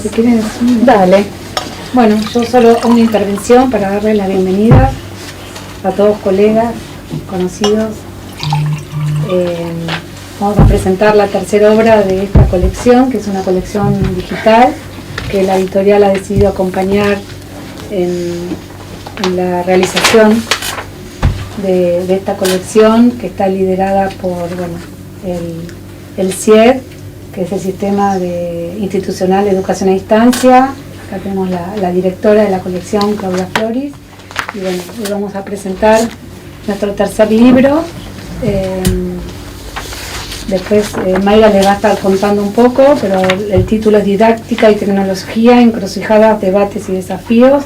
Si quieren, dale. Bueno, yo solo una intervención para darle la bienvenida a todos colegas, conocidos. Vamos a presentar la tercera obra de esta colección, que es una colección digital, que la editorial ha decidido acompañar en la realización de esta colección, que está liderada por el CIED, que es el Sistema Institucional de Educación a Distancia. Acá tenemos la directora de la colección, Claudia Floris, y bueno, hoy vamos a presentar nuestro tercer libro. Después Mayra les va a estar contando un poco, pero el título es Didáctica y Tecnología, Encrucijadas, Debates y Desafíos.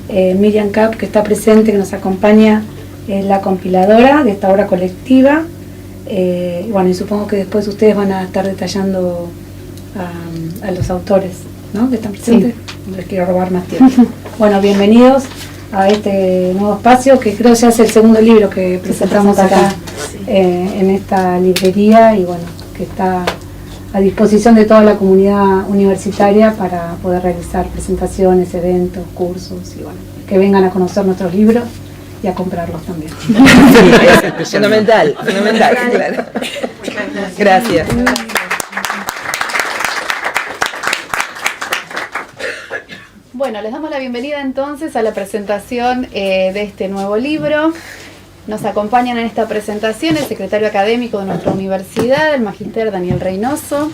Miriam Kapp, que está presente, que nos acompaña, es la compiladora de esta obra colectiva. Bueno, y supongo que después ustedes van a estar detallando a los autores, ¿no?, que están presentes. Sí. No les quiero robar más tiempo. Bueno, bienvenidos a este nuevo espacio, que creo ya es el segundo libro que presentamos acá, en esta librería, y bueno, que está a disposición de toda la comunidad universitaria para poder realizar presentaciones, eventos, cursos, y bueno, que vengan a conocer nuestros libros y a comprarlos también. Es fundamental, claro. Gracias. Bueno, les damos la bienvenida entonces a la presentación de este nuevo libro. Nos acompañan en esta presentación el secretario académico de nuestra universidad, el magíster Daniel Reynoso.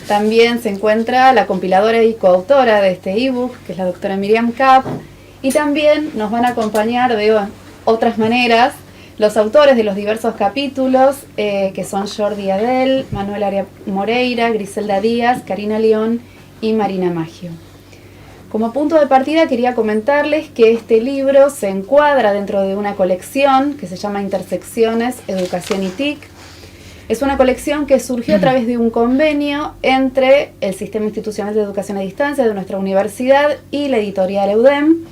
También se encuentra la compiladora y coautora de este ebook, que es la doctora Miriam Kapp. Y también nos van a acompañar de otras maneras los autores de los diversos capítulos, que son Jordi Adel, Manuel Aria Moreira, Griselda Díaz, Karina León y Marina Maggio. Como punto de partida quería comentarles que este libro se encuadra dentro de una colección que se llama Intersecciones, Educación y TIC. Es una colección que surgió a través de un convenio entre el Sistema Institucional de Educación a Distancia de nuestra universidad y la editorial EUDEM.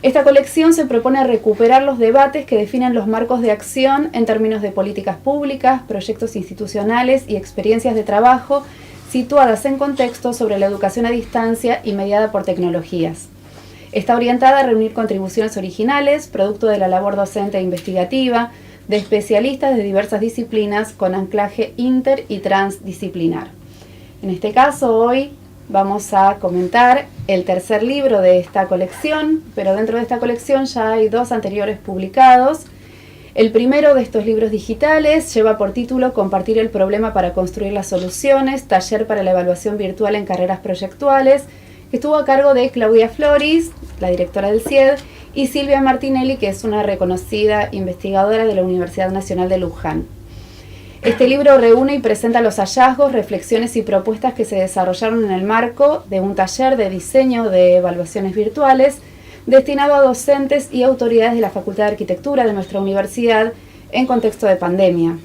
Esta colección se propone recuperar los debates que definen los marcos de acción en términos de políticas públicas, proyectos institucionales y experiencias de trabajo situadas en contexto sobre la educación a distancia y mediada por tecnologías. Está orientada a reunir contribuciones originales, producto de la labor docente e investigativa, de especialistas de diversas disciplinas con anclaje inter- y transdisciplinar. En este caso, hoy vamos a comentar el tercer libro de esta colección, pero dentro de esta colección ya hay dos anteriores publicados. El primero de estos libros digitales lleva por título Compartir el problema para construir las soluciones, taller para la evaluación virtual en carreras proyectuales, que estuvo a cargo de Claudia Floris, la directora del CIED, y Silvia Martinelli, que es una reconocida investigadora de la Universidad Nacional de Luján. Este libro reúne y presenta los hallazgos, reflexiones y propuestas que se desarrollaron en el marco de un taller de diseño de evaluaciones virtuales destinado a docentes y autoridades de la Facultad de Arquitectura de nuestra universidad en contexto de pandemia.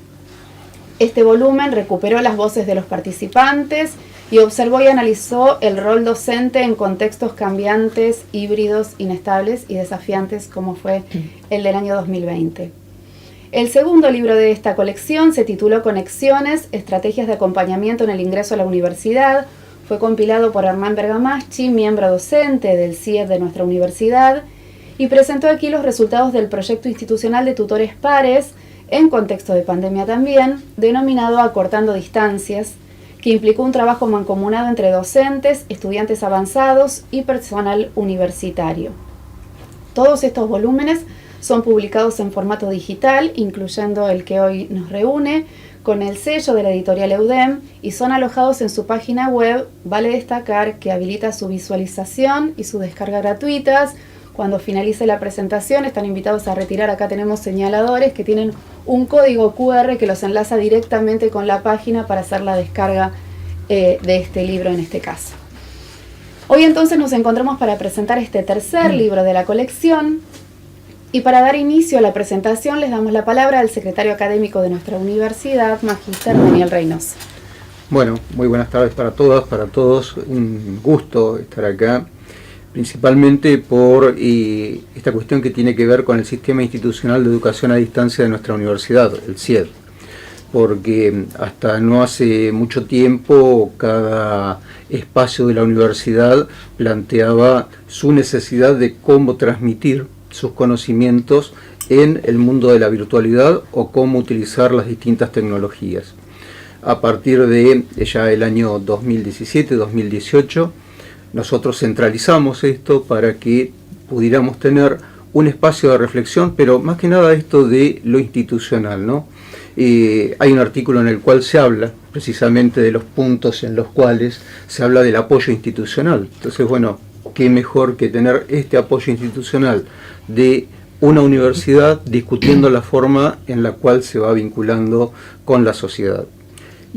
Este volumen recuperó las voces de los participantes y observó y analizó el rol docente en contextos cambiantes, híbridos, inestables y desafiantes como fue el del año 2020. El segundo libro de esta colección se tituló Conexiones, estrategias de acompañamiento en el ingreso a la universidad. Fue compilado por Hernán Bergamaschi, miembro docente del CIED de nuestra universidad, y presentó aquí los resultados del proyecto institucional de tutores pares, en contexto de pandemia también, denominado Acortando Distancias, que implicó un trabajo mancomunado entre docentes, estudiantes avanzados y personal universitario. Todos estos volúmenes son publicados en formato digital, incluyendo el que hoy nos reúne, con el sello de la editorial EUDEM, y son alojados en su página web. Vale destacar que habilita su visualización y su descarga gratuitas. Cuando finalice la presentación están invitados a retirar, acá tenemos señaladores que tienen un código QR que los enlaza directamente con la página para hacer la descarga de este libro en este caso. Hoy entonces nos encontramos para presentar este tercer libro de la colección. Y para dar inicio a la presentación les damos la palabra al secretario académico de nuestra universidad, magíster Daniel Reynoso. Bueno, muy buenas tardes para todas, para todos. Un gusto estar acá. principalmente por esta cuestión que tiene que ver con el Sistema Institucional de Educación a Distancia de nuestra universidad, el CIED, porque hasta no hace mucho tiempo cada espacio de la universidad planteaba su necesidad de cómo transmitir sus conocimientos en el mundo de la virtualidad o cómo utilizar las distintas tecnologías. A partir de ya el año 2017-2018, nosotros centralizamos esto para que pudiéramos tener un espacio de reflexión, pero más que nada esto de lo institucional, ¿no? Hay un artículo en el cual se habla precisamente de los puntos en los cuales se habla del apoyo institucional. Entonces, bueno, qué mejor que tener este apoyo institucional de una universidad discutiendo la forma en la cual se va vinculando con la sociedad.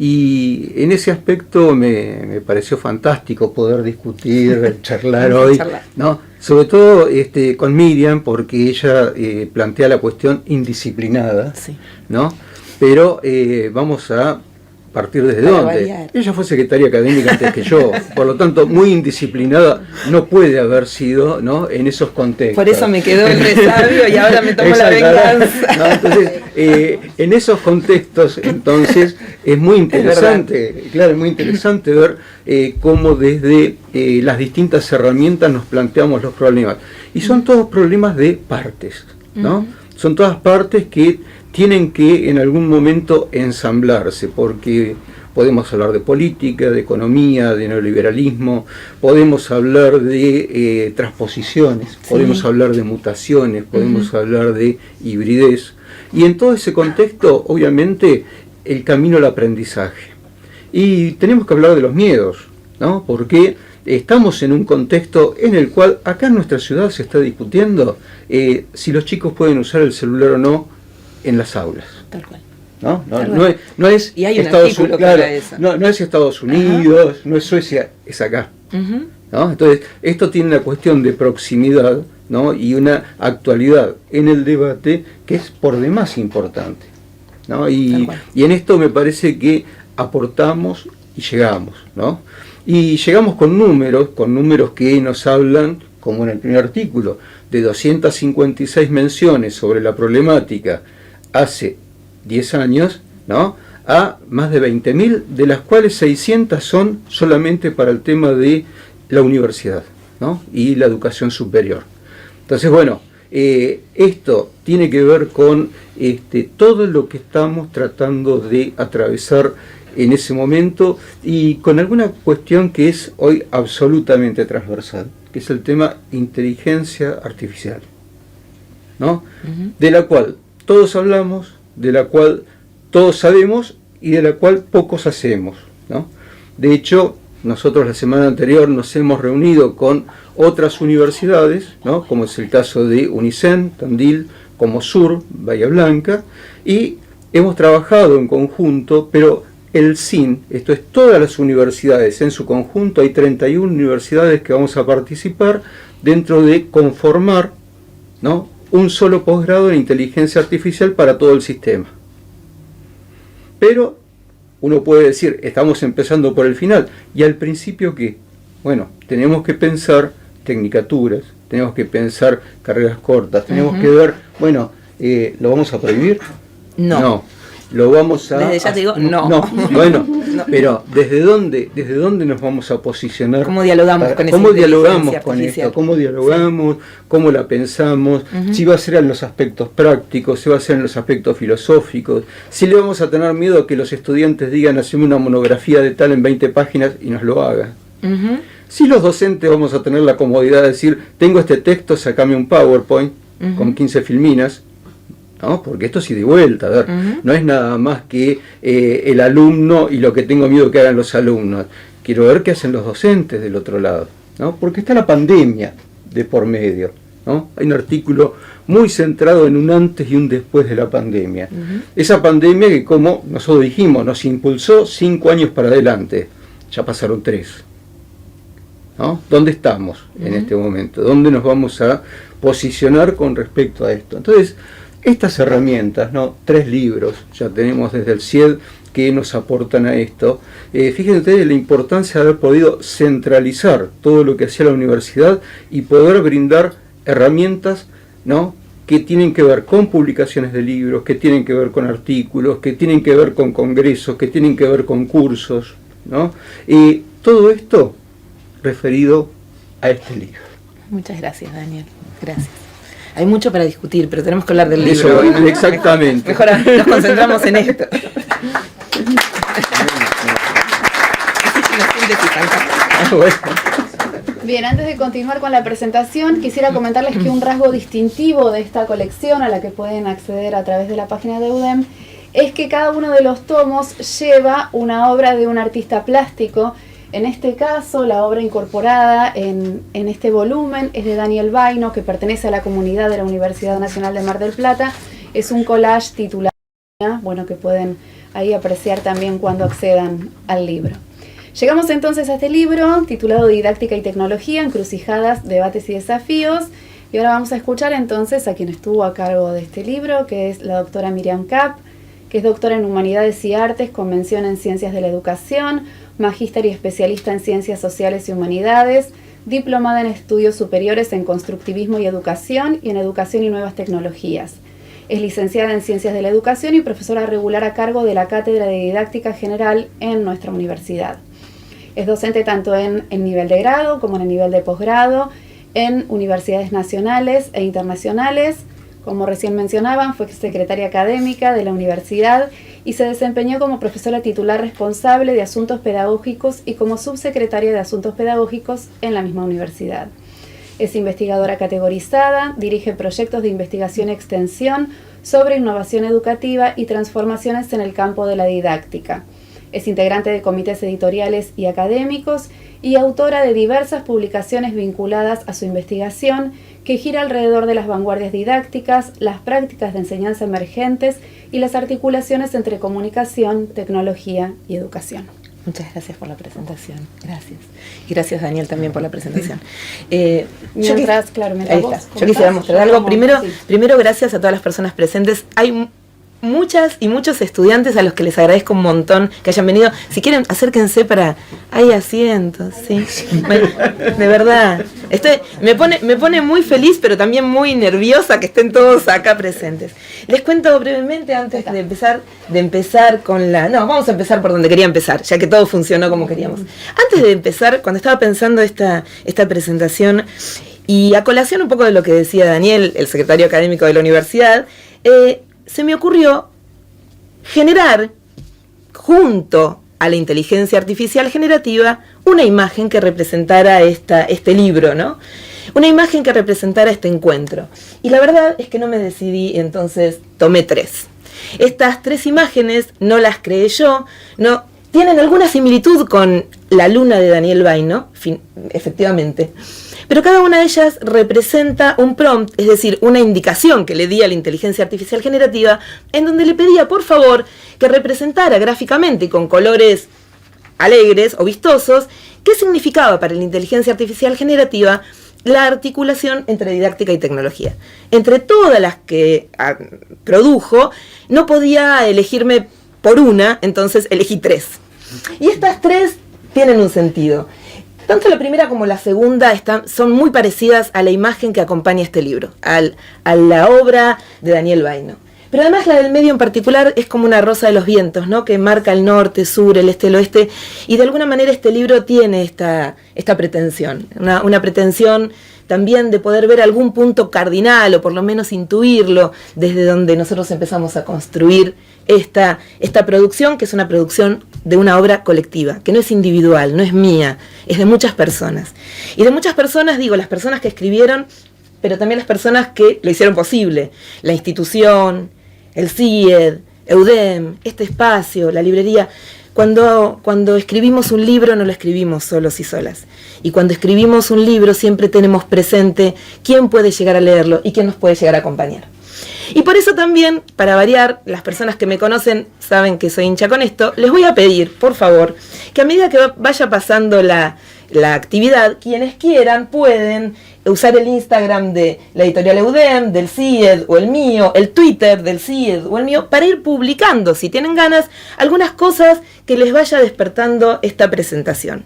Y en ese aspecto me pareció fantástico poder discutir, charlar hoy, ¿no? Sobre todo con Miriam, porque ella plantea la cuestión indisciplinada, sí, ¿no? Pero vamos a partir desde dónde. Variar. Ella fue secretaria académica antes que yo, por lo tanto muy indisciplinada no puede haber sido, ¿no?, en esos contextos. Por eso me quedó el resabio y ahora me tomo la venganza. ¿No? Entonces, en esos contextos, entonces, es muy interesante, claro, es muy interesante ver cómo desde las distintas herramientas nos planteamos los problemas. Y son todos problemas de partes, ¿no? Son todas partes que tienen que en algún momento ensamblarse, porque podemos hablar de política, de economía, de neoliberalismo, podemos hablar de transposiciones, sí, podemos hablar de mutaciones, podemos hablar de hibridez, y en todo ese contexto, obviamente, el camino al aprendizaje. Y tenemos que hablar de los miedos, ¿no? Porque estamos en un contexto en el cual acá en nuestra ciudad se está discutiendo si los chicos pueden usar el celular o no en las aulas. Tal cual. No es y hay un Estados artículo Unidos, claro, para eso. No es Estados Unidos, no es Suecia, es acá. ¿No? Entonces, esto tiene una cuestión de proximidad, ¿no?, y una actualidad en el debate que es por demás importante, ¿no? Y en esto me parece que aportamos y llegamos, ¿no? Y llegamos con números que nos hablan, como en el primer artículo, de 256 menciones sobre la problemática hace 10 años, ¿no?, a más de 20.000, de las cuales 600 son solamente para el tema de la universidad, ¿no?, y la educación superior. Entonces, bueno, esto tiene que ver con todo lo que estamos tratando de atravesar en ese momento y con alguna cuestión que es hoy absolutamente transversal, que es el tema inteligencia artificial, ¿no? De la cual todos hablamos, de la cual todos sabemos y de la cual pocos hacemos, ¿no? De hecho, nosotros la semana anterior nos hemos reunido con otras universidades, ¿no?, como es el caso de UNICEN, Tandil, como Sur, Bahía Blanca, y hemos trabajado en conjunto, pero el SIN, esto es todas las universidades en su conjunto, hay 31 universidades que vamos a participar dentro de conformar, ¿no?, un solo posgrado en inteligencia artificial para todo el sistema. Pero uno puede decir, estamos empezando por el final, y al principio ¿qué? Bueno, tenemos que pensar tecnicaturas, tenemos que pensar carreras cortas, tenemos que ver, bueno, ¿lo vamos a prohibir? No. Lo vamos a... Desde ya te digo, no. Bueno, no. Pero ¿desde dónde nos vamos a posicionar? ¿Cómo dialogamos con ¿Cómo dialogamos con esto? ¿Cómo dialogamos? Sí. ¿Cómo la pensamos? Si va a ser en los aspectos prácticos, si va a ser en los aspectos filosóficos, si le vamos a tener miedo a que los estudiantes digan, haceme una monografía de tal en 20 páginas y nos lo hagan. Si los docentes vamos a tener la comodidad de decir, tengo este texto, sacame un PowerPoint con 15 filminas, ¿no? Porque esto sí de vuelta, a ver, no es nada más que el alumno y lo que tengo miedo que hagan los alumnos. Quiero ver qué hacen los docentes del otro lado, ¿no? Porque está la pandemia de por medio, ¿no? Hay un artículo muy centrado en un antes y un después de la pandemia. Esa pandemia que, como nosotros dijimos, nos impulsó 5 años para adelante, ya pasaron 3. ¿No? ¿Dónde estamos en este momento? ¿Dónde nos vamos a posicionar con respecto a esto? Entonces, estas herramientas, ¿no? 3 libros, ya tenemos desde el CIED que nos aportan a esto. Fíjense ustedes la importancia de haber podido centralizar todo lo que hacía la universidad y poder brindar herramientas, ¿no?, que tienen que ver con publicaciones de libros, que tienen que ver con artículos, que tienen que ver con congresos, que tienen que ver con cursos, ¿no? Y todo esto referido a este libro. Muchas gracias, Daniel. Gracias. Hay mucho para discutir, pero tenemos que hablar del libro. Eso, hoy, ¿no? exactamente. Mejor nos concentramos en esto. Bien, antes de continuar con la presentación, quisiera comentarles que un rasgo distintivo de esta colección, a la que pueden acceder a través de la página de UDEM, es que cada uno de los tomos lleva una obra de un artista plástico. En este caso, la obra incorporada en este volumen es de Daniel Vaino, que pertenece a la comunidad de la Universidad Nacional de Mar del Plata. Es un collage titulado, bueno, que pueden ahí apreciar también cuando accedan al libro. Llegamos entonces a este libro titulado Didáctica y Tecnología, Encrucijadas, Debates y Desafíos. Y ahora vamos a escuchar entonces a quien estuvo a cargo de este libro, que es la doctora Miriam Kapp, que es doctora en Humanidades y Artes con mención en Ciencias de la Educación, magíster y especialista en Ciencias Sociales y Humanidades, diplomada en Estudios Superiores en Constructivismo y Educación y en Educación y Nuevas Tecnologías. Es licenciada en Ciencias de la Educación y profesora regular a cargo de la Cátedra de Didáctica General en nuestra universidad. Es docente tanto en nivel de grado como en el nivel de posgrado, en universidades nacionales e internacionales. Como recién mencionaban, fue secretaria académica de la universidad y se desempeñó como profesora titular responsable de Asuntos Pedagógicos y como subsecretaria de Asuntos Pedagógicos en la misma universidad. Es investigadora categorizada, dirige proyectos de investigación y extensión sobre innovación educativa y transformaciones en el campo de la didáctica. Es integrante de comités editoriales y académicos y autora de diversas publicaciones vinculadas a su investigación que gira alrededor de las vanguardias didácticas, las prácticas de enseñanza emergentes y las articulaciones entre comunicación, tecnología y educación. Muchas gracias por la presentación. Gracias. Y gracias, Daniel, también por la presentación. Yo quisiera mostrar algo. Primero, gracias a todas las personas presentes. Hay muchas y muchos estudiantes a los que les agradezco un montón que hayan venido. Si quieren, acérquense para... Hay asientos, sí. De verdad. Me pone muy feliz, pero también muy nerviosa que estén todos acá presentes. Les cuento brevemente antes de empezar con la... No, vamos a empezar por donde quería empezar, ya que todo funcionó como queríamos. Antes de empezar, cuando estaba pensando esta presentación, y a colación un poco de lo que decía Daniel, el secretario académico de la universidad, se me ocurrió generar, junto a la inteligencia artificial generativa, una imagen que representara este libro, ¿no? Una imagen que representara este encuentro. Y la verdad es que no me decidí, entonces tomé 3. Estas 3 imágenes no las creé yo, no tienen alguna similitud con La Luna de Daniel Vaino, efectivamente. Pero cada una de ellas representa un prompt, es decir, una indicación que le di a la inteligencia artificial generativa, en donde le pedía, por favor, que representara gráficamente y con colores alegres o vistosos qué significaba para la inteligencia artificial generativa la articulación entre didáctica y tecnología. Entre todas las que produjo, no podía elegirme por una, entonces elegí 3. Y estas 3 tienen un sentido. Tanto la primera como la segunda son muy parecidas a la imagen que acompaña este libro, a la obra de Daniel Vaino. Pero además la del medio en particular es como una rosa de los vientos, ¿no?, que marca el norte, sur, el este, el oeste, y de alguna manera este libro tiene esta pretensión, una pretensión también de poder ver algún punto cardinal, o por lo menos intuirlo, desde donde nosotros empezamos a construir esta producción, que es una producción de una obra colectiva, que no es individual, no es mía, es de muchas personas. Y de muchas personas, digo, las personas que escribieron, pero también las personas que lo hicieron posible. La institución, el CIED, EUDEM, este espacio, la librería. Cuando escribimos un libro no lo escribimos solos y solas. Y cuando escribimos un libro siempre tenemos presente quién puede llegar a leerlo y quién nos puede llegar a acompañar. Y por eso también, para variar, las personas que me conocen saben que soy hincha con esto, les voy a pedir, por favor, que a medida que vaya pasando la actividad, quienes quieran pueden usar el Instagram de la editorial EUDEM, del CIED o el mío, el Twitter del CIED o el mío, para ir publicando, si tienen ganas, algunas cosas que les vaya despertando esta presentación.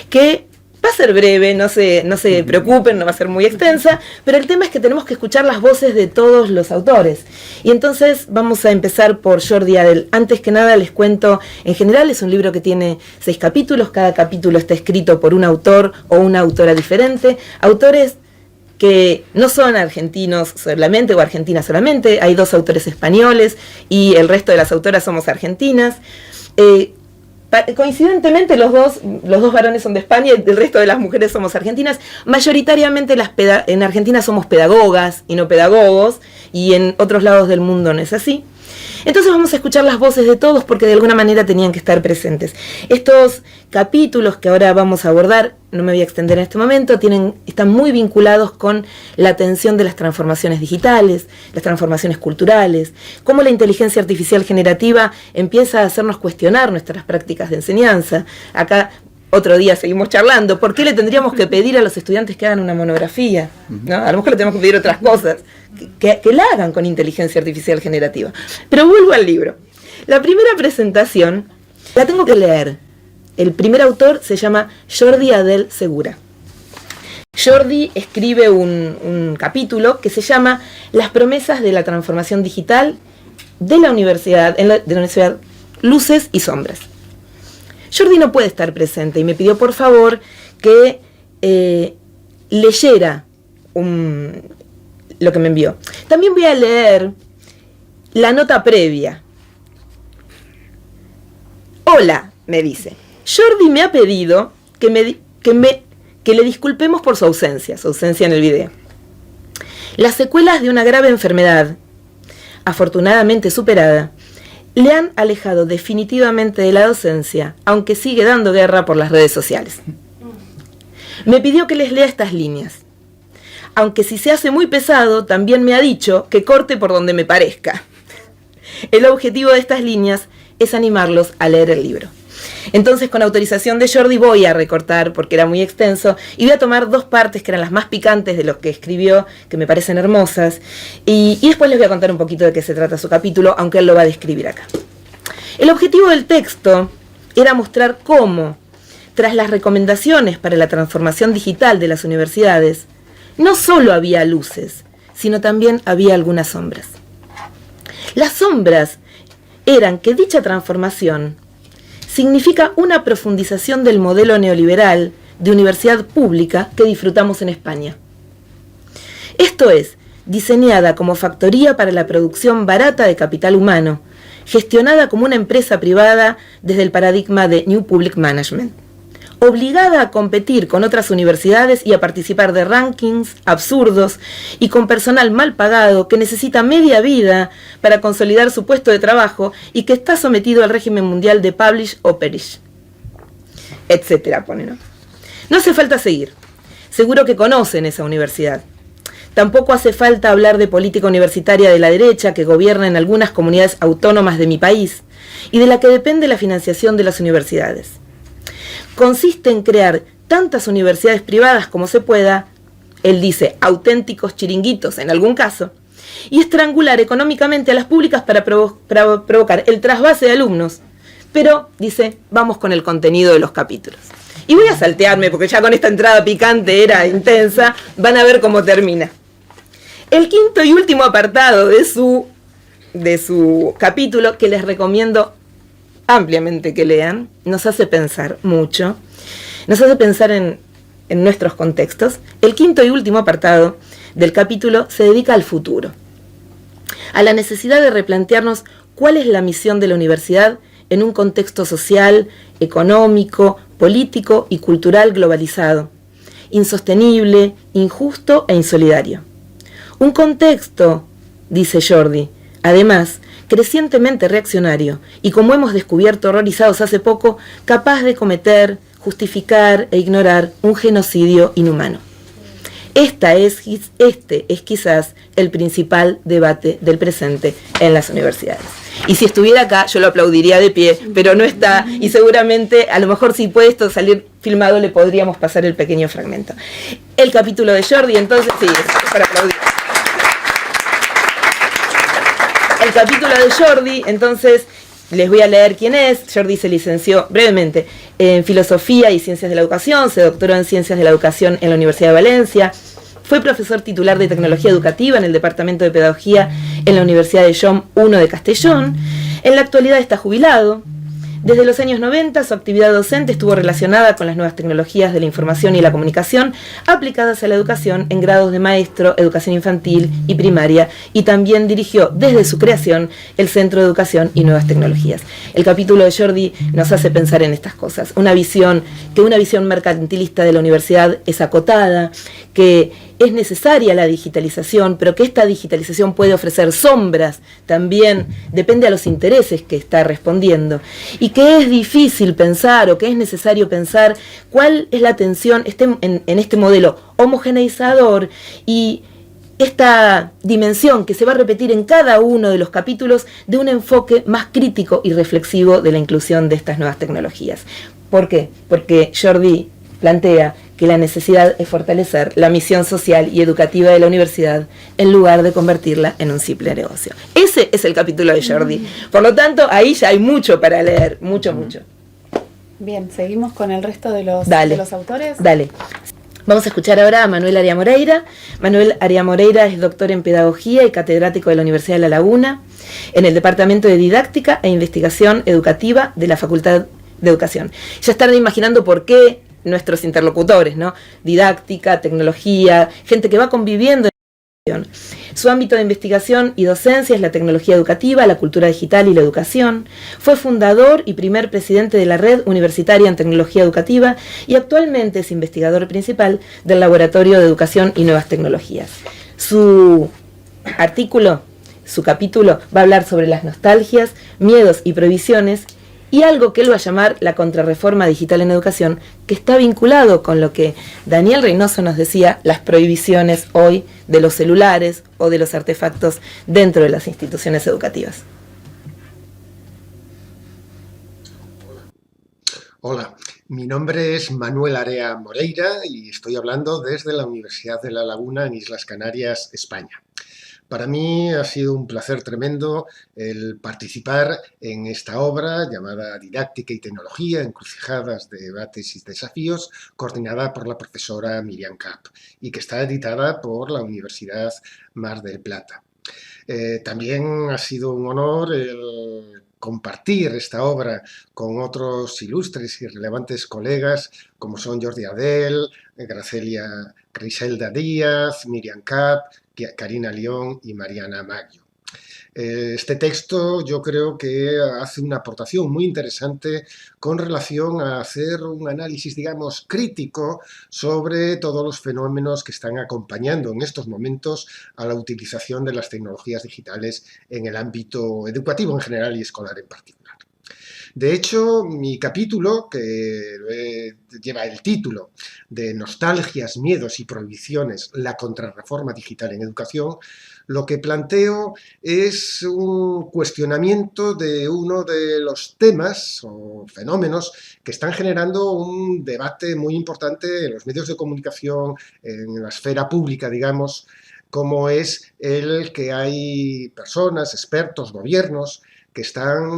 Que va a ser breve, no se preocupen, no va a ser muy extensa, pero el tema es que tenemos que escuchar las voces de todos los autores. Y entonces vamos a empezar por Jordi Adel. Antes que nada les cuento, en general es un libro que tiene 6 capítulos, cada capítulo está escrito por un autor o una autora diferente, autores que no son argentinos solamente o argentinas solamente, hay 2 autores españoles y el resto de las autoras somos argentinas. Coincidentemente los dos varones son de España y el resto de las mujeres somos argentinas. Mayoritariamente en Argentina somos pedagogas y no pedagogos, y en otros lados del mundo no es así. Entonces vamos a escuchar las voces de todos porque de alguna manera tenían que estar presentes. Estos capítulos que ahora vamos a abordar, no me voy a extender en este momento, están muy vinculados con la atención de las transformaciones digitales, las transformaciones culturales, cómo la inteligencia artificial generativa empieza a hacernos cuestionar nuestras prácticas de enseñanza. Acá otro día seguimos charlando, ¿por qué le tendríamos que pedir a los estudiantes que hagan una monografía? ¿No? A lo mejor le tenemos que pedir otras cosas, que la hagan con inteligencia artificial generativa. Pero vuelvo al libro. La primera presentación la tengo que leer. El primer autor se llama Jordi Adel Segura. Jordi escribe un capítulo que se llama Las promesas de la transformación digital de la universidad, Luces y Sombras. Jordi no puede estar presente y me pidió por favor que leyera lo que me envió. También voy a leer la nota previa. Hola, me dice. Jordi me ha pedido que le disculpemos por su ausencia en el video. Las secuelas de una grave enfermedad, afortunadamente superada, le han alejado definitivamente de la docencia, aunque sigue dando guerra por las redes sociales. Me pidió que les lea estas líneas. Aunque si se hace muy pesado, también me ha dicho que corte por donde me parezca. El objetivo de estas líneas es animarlos a leer el libro. Entonces, con autorización de Jordi, voy a recortar, porque era muy extenso, y voy a tomar 2 partes que eran las más picantes de lo que escribió, que me parecen hermosas, y después les voy a contar un poquito de qué se trata su capítulo, aunque él lo va a describir acá. El objetivo del texto era mostrar cómo, tras las recomendaciones para la transformación digital de las universidades, no solo había luces, sino también había algunas sombras. Las sombras eran que dicha transformación significa una profundización del modelo neoliberal de universidad pública que disfrutamos en España. Esto es, diseñada como factoría para la producción barata de capital humano, gestionada como una empresa privada desde el paradigma de New Public Management, obligada a competir con otras universidades y a participar de rankings absurdos y con personal mal pagado que necesita media vida para consolidar su puesto de trabajo y que está sometido al régimen mundial de publish o perish, etcétera, ¿no? No hace falta seguir. Seguro que conocen esa universidad. Tampoco hace falta hablar de política universitaria de la derecha que gobierna en algunas comunidades autónomas de mi país y de la que depende la financiación de las universidades. Consiste en crear tantas universidades privadas como se pueda, él dice auténticos chiringuitos en algún caso, y estrangular económicamente a las públicas para provocar el trasvase de alumnos. Pero, dice, vamos con el contenido de los capítulos. Y voy a saltearme porque ya con esta entrada picante era intensa, van a ver cómo termina. El quinto y último apartado de su capítulo, que les recomiendo ampliamente que lean, nos hace pensar mucho, nos hace pensar en nuestros contextos. El quinto y último apartado del capítulo se dedica al futuro, a la necesidad de replantearnos cuál es la misión de la universidad en un contexto social, económico, político y cultural globalizado, insostenible, injusto e insolidario. Un contexto, dice Jordi, además, crecientemente reaccionario y, como hemos descubierto horrorizados hace poco, capaz de cometer, justificar e ignorar un genocidio inhumano. Este es quizás el principal debate del presente en las universidades. Y si estuviera acá, yo lo aplaudiría de pie, pero no está, y seguramente, a lo mejor si puede esto salir filmado, le podríamos pasar el pequeño fragmento. El capítulo de Jordi, entonces, sí, es para aplaudir. El capítulo de Jordi, entonces, les voy a leer quién es. Jordi se licenció brevemente en Filosofía y Ciencias de la Educación, se doctoró en Ciencias de la Educación en la Universidad de Valencia, fue profesor titular de Tecnología Educativa en el Departamento de Pedagogía en la Universidad de Jaume I de Castellón. En la actualidad está jubilado. Desde los años 90 su actividad docente estuvo relacionada con las nuevas tecnologías de la información y la comunicación aplicadas a la educación en grados de maestro, educación infantil y primaria, y también dirigió desde su creación el Centro de Educación y Nuevas Tecnologías. El capítulo de Jordi nos hace pensar en estas cosas, una visión mercantilista de la universidad es acotada, que es necesaria la digitalización, pero que esta digitalización puede ofrecer sombras también, depende a los intereses que está respondiendo, y que es difícil pensar o que es necesario pensar cuál es la tensión en este modelo homogeneizador y esta dimensión que se va a repetir en cada uno de los capítulos de un enfoque más crítico y reflexivo de la inclusión de estas nuevas tecnologías. ¿Por qué? Porque Jordi plantea que la necesidad es fortalecer la misión social y educativa de la universidad en lugar de convertirla en un simple negocio. Ese es el capítulo de Jordi. Por lo tanto, ahí ya hay mucho para leer, mucho. Bien, seguimos con el resto de los autores. Dale. Vamos a escuchar ahora a Manuel Aria Moreira. Manuel Aria Moreira es doctor en Pedagogía y catedrático de la Universidad de La Laguna, en el Departamento de Didáctica e Investigación Educativa de la Facultad de Educación. Ya están imaginando por qué nuestros interlocutores, ¿no? Didáctica, tecnología, gente que va conviviendo en la educación. Su ámbito de investigación y docencia es la tecnología educativa, la cultura digital y la educación. Fue fundador y primer presidente de la Red Universitaria en Tecnología Educativa y actualmente es investigador principal del Laboratorio de Educación y Nuevas Tecnologías. Su capítulo va a hablar sobre las nostalgias, miedos y prohibiciones, y algo que él va a llamar la contrarreforma digital en educación, que está vinculado con lo que Daniel Reynoso nos decía, las prohibiciones hoy de los celulares o de los artefactos dentro de las instituciones educativas. Hola, mi nombre es Manuel Aria Moreira y estoy hablando desde la Universidad de La Laguna en Islas Canarias, España. Para mí ha sido un placer tremendo el participar en esta obra llamada Didáctica y Tecnología, encrucijadas de debates y desafíos, coordinada por la profesora Miriam Kapp y que está editada por la Universidad Mar del Plata. También ha sido un honor el compartir esta obra con otros ilustres y relevantes colegas como son Jordi Adel, Gracelia Griselda Díaz, Miriam Kapp, Karina León y Mariana Maggio. Este texto yo creo que hace una aportación muy interesante con relación a hacer un análisis, digamos, crítico sobre todos los fenómenos que están acompañando en estos momentos a la utilización de las tecnologías digitales en el ámbito educativo en general y escolar en particular. De hecho, mi capítulo, que lleva el título de Nostalgias, miedos y prohibiciones, la contrarreforma digital en educación, lo que planteo es un cuestionamiento de uno de los temas o fenómenos que están generando un debate muy importante en los medios de comunicación, en la esfera pública, digamos, como es el que hay personas, expertos, gobiernos, que están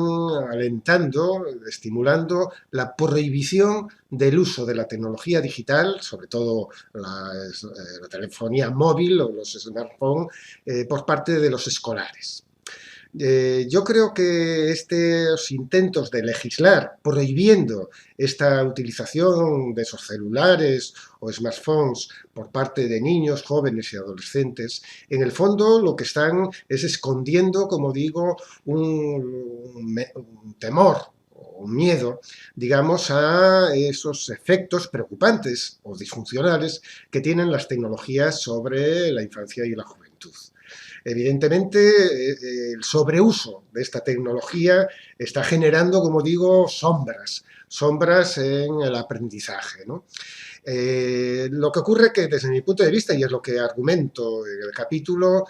alentando, estimulando la prohibición del uso de la tecnología digital, sobre todo la telefonía móvil o los smartphones, por parte de los escolares. Yo creo que estos intentos de legislar prohibiendo esta utilización de esos celulares o smartphones por parte de niños, jóvenes y adolescentes, en el fondo lo que están es escondiendo, como digo, un temor o un miedo, digamos, a esos efectos preocupantes o disfuncionales que tienen las tecnologías sobre la infancia y la juventud. Evidentemente, el sobreuso de esta tecnología está generando, como digo, sombras sombras en el aprendizaje, ¿no? Lo que ocurre que desde mi punto de vista, y es lo que argumento en el capítulo,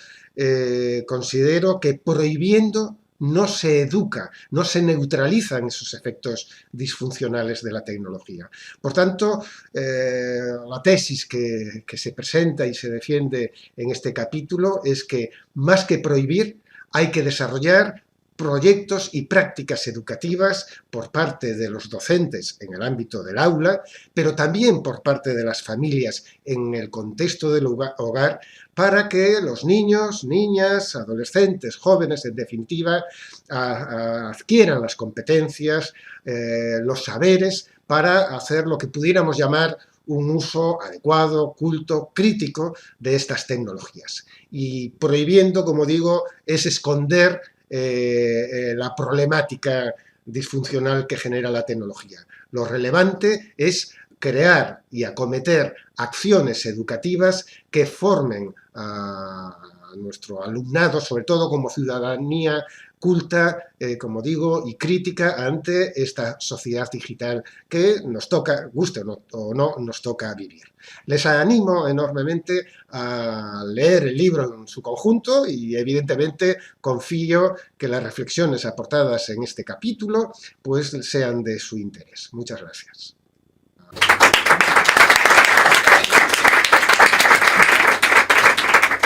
considero que prohibiendo no se educa, no se neutralizan esos efectos disfuncionales de la tecnología. Por tanto, la tesis que se presenta y se defiende en este capítulo es que más que prohibir, hay que desarrollar proyectos y prácticas educativas por parte de los docentes en el ámbito del aula, pero también por parte de las familias en el contexto del hogar, para que los niños, niñas, adolescentes, jóvenes, en definitiva, adquieran las competencias, los saberes para hacer lo que pudiéramos llamar un uso adecuado, culto, crítico de estas tecnologías. Y prohibiendo, como digo, es esconder la problemática disfuncional que genera la tecnología. Lo relevante es crear y acometer acciones educativas que formen a nuestro alumnado, sobre todo como ciudadanía culta, como digo, y crítica ante esta sociedad digital que nos toca, guste o no, nos toca vivir. Les animo enormemente a leer el libro en su conjunto y evidentemente confío que las reflexiones aportadas en este capítulo pues sean de su interés. Muchas gracias.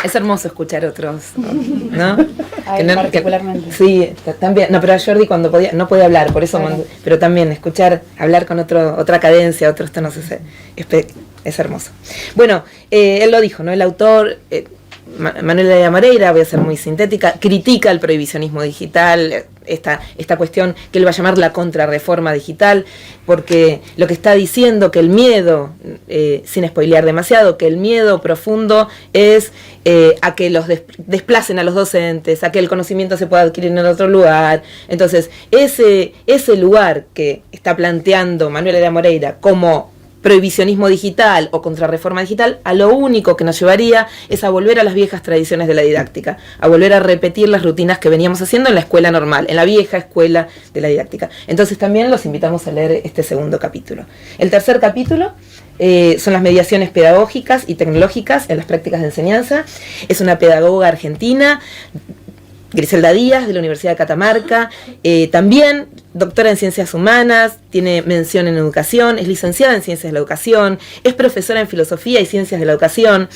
Es hermoso escuchar otros, ¿no? A él particularmente. Sí, también. No, pero a Jordi cuando no podía hablar, por eso, claro. Pero también hablar con otra cadencia, otros tonos, es hermoso. Bueno, él lo dijo, ¿no? El autor, Manuel Area Moreira, voy a ser muy sintética, critica el prohibicionismo digital, esta cuestión que él va a llamar la contrarreforma digital, porque lo que está diciendo que el miedo, sin spoilear demasiado, que el miedo profundo es a que los desplacen a los docentes, a que el conocimiento se pueda adquirir en otro lugar. Entonces, ese lugar que está planteando Manuel Area Moreira como prohibicionismo digital o contrarreforma digital, a lo único que nos llevaría es a volver a las viejas tradiciones de la didáctica, a volver a repetir las rutinas que veníamos haciendo en la escuela normal, en la vieja escuela de la didáctica. Entonces también los invitamos a leer este segundo capítulo. El tercer capítulo son las mediaciones pedagógicas y tecnológicas en las prácticas de enseñanza. Es una pedagoga argentina, Griselda Díaz, de la Universidad de Catamarca, también doctora en Ciencias Humanas, tiene mención en Educación, es licenciada en Ciencias de la Educación, es profesora en Filosofía y Ciencias de la Educación,